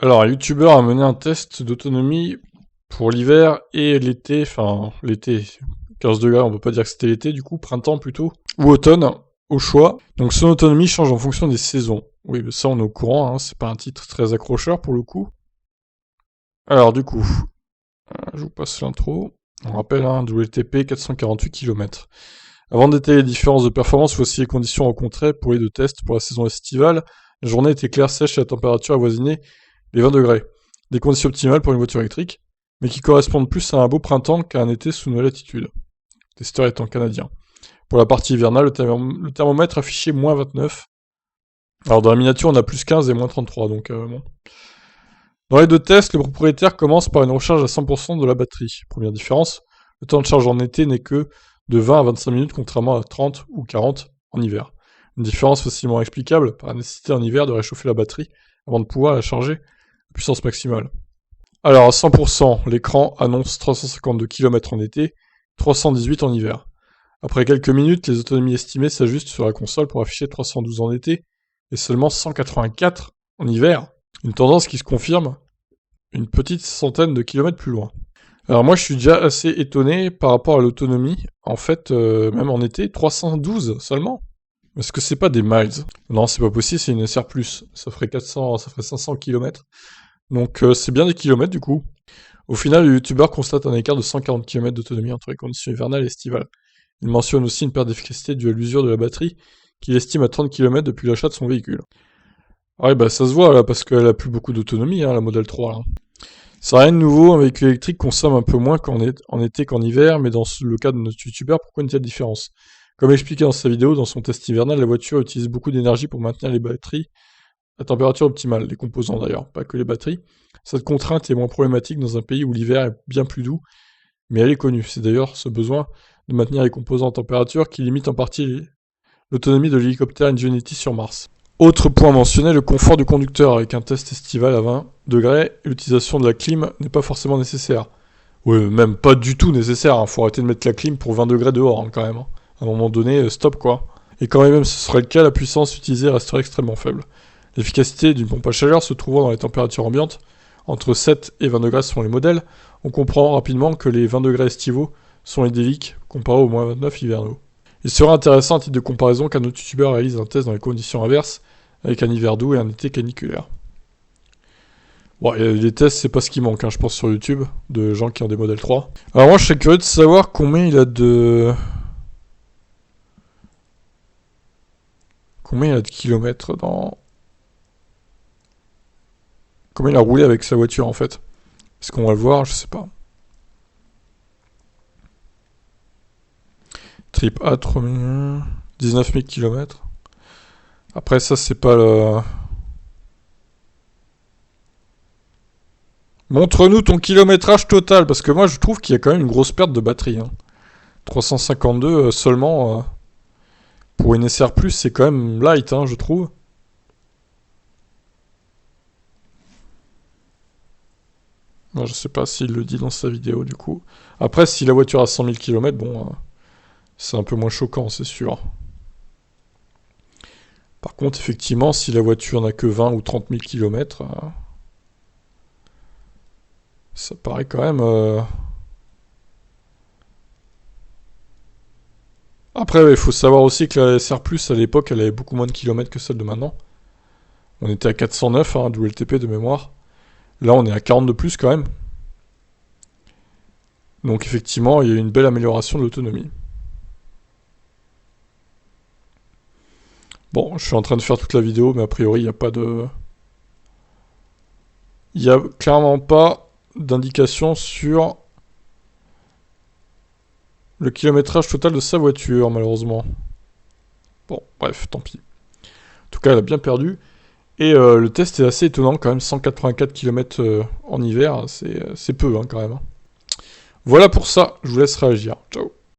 Alors, un youtubeur a mené un test d'autonomie pour l'hiver et l'été, enfin l'été, 15 degrés, on peut pas dire que c'était l'été, du coup, printemps plutôt, ou automne, au choix. Donc son autonomie change en fonction des saisons. Oui, mais ça on est au courant, hein, c'est pas un titre très accrocheur pour le coup. Alors du coup, je vous passe l'intro. On rappelle, hein, WLTP 448 km. Avant d'étaler les différences de performance, voici les conditions rencontrées pour les deux tests pour la saison estivale. La journée était claire, sèche et la température avoisinait les 20 degrés. Des conditions optimales pour une voiture électrique, mais qui correspondent plus à un beau printemps qu'à un été sous nouvelle latitude. Le testeur étant canadien. Pour la partie hivernale, le thermomètre affichait moins 29. Alors dans la miniature, on a plus 15 et moins 33, donc bon. Dans les deux tests, le propriétaire commence par une recharge à 100% de la batterie. Première différence, le temps de charge en été n'est que de 20 à 25 minutes, contrairement à 30 ou 40 en hiver. Une différence facilement explicable par la nécessité en hiver de réchauffer la batterie avant de pouvoir la charger à puissance maximale. Alors à 100%, l'écran annonce 352 km en été, 318 en hiver. Après quelques minutes, les autonomies estimées s'ajustent sur la console pour afficher 312 en été et seulement 184 en hiver. Une tendance qui se confirme une petite centaine de kilomètres plus loin. Alors moi je suis déjà assez étonné par rapport à l'autonomie. En fait, même en été, 312 seulement. Est-ce que c'est pas des miles? Non, c'est pas possible, c'est une SR+. Ça ferait 500 km. Donc c'est bien des kilomètres du coup. Au final, le youtubeur constate un écart de 140 km d'autonomie entre les conditions hivernales et estivales. Il mentionne aussi une perte d'efficacité due à l'usure de la batterie, qu'il estime à 30 km depuis l'achat de son véhicule. Ah ouais, bah ça se voit là, parce qu'elle a plus beaucoup d'autonomie, hein, la Model 3 là. C'est rien de nouveau, un véhicule électrique consomme un peu moins en été qu'en hiver, mais dans le cas de notre youtubeur, pourquoi une telle différence? Comme expliqué dans sa vidéo, dans son test hivernal, la voiture utilise beaucoup d'énergie pour maintenir les batteries à température optimale, les composants d'ailleurs, pas que les batteries. Cette contrainte est moins problématique dans un pays où l'hiver est bien plus doux, mais elle est connue. C'est d'ailleurs ce besoin de maintenir les composants en température qui limite en partie l'autonomie de l'hélicoptère Ingenuity sur Mars. Autre point mentionné, le confort du conducteur. Avec un test estival à 20 degrés, l'utilisation de la clim n'est pas forcément nécessaire. Ouais, même pas du tout nécessaire, hein. Faut arrêter de mettre la clim pour 20 degrés dehors, hein, quand même. Hein. À un moment donné, stop quoi. Et quand même ce serait le cas, la puissance utilisée resterait extrêmement faible. L'efficacité d'une pompe à chaleur se trouvant dans les températures ambiantes, entre 7 et 20 degrés selon les modèles, on comprend rapidement que les 20 degrés estivaux sont idylliques comparés aux moins 29 hivernaux. Il sera intéressant à titre de comparaison qu'un autre youtubeur réalise un test dans les conditions inverses, avec un hiver doux et un été caniculaire. Bon, les tests, c'est pas ce qui manque, hein, je pense, sur YouTube, de gens qui ont des modèles 3. Alors moi, je serais curieux de savoir combien il a de... Combien il a de kilomètres dans... Combien il a roulé avec sa voiture, en fait. Est-ce qu'on va le voir? Je sais pas. Trip A, 19 000 km. Après, ça, c'est pas le... Montre-nous ton kilométrage total, parce que moi, je trouve qu'il y a quand même une grosse perte de batterie. Hein. 352 seulement... pour une SR+, c'est quand même light, hein, je trouve. Moi, je sais pas s'il le dit dans sa vidéo, du coup. Après, si la voiture a 100 000 km, bon... c'est un peu moins choquant, c'est sûr. Par contre, effectivement, si la voiture n'a que 20 ou 30 000 km, ça paraît quand même... Après, il faut savoir aussi que la SR+, à l'époque, elle avait beaucoup moins de kilomètres que celle de maintenant. On était à 409, hein, WLTP de mémoire. Là, on est à 40 de plus quand même. Donc effectivement, il y a eu une belle amélioration de l'autonomie. Bon, je suis en train de faire toute la vidéo, mais a priori, il n'y a pas de... Il n'y a clairement pas d'indication sur le kilométrage total de sa voiture, malheureusement. Bon, bref, tant pis. En tout cas, elle a bien perdu. Et le test est assez étonnant, quand même, 184 km en hiver, c'est peu, hein, quand même. Voilà pour ça, je vous laisse réagir. Ciao.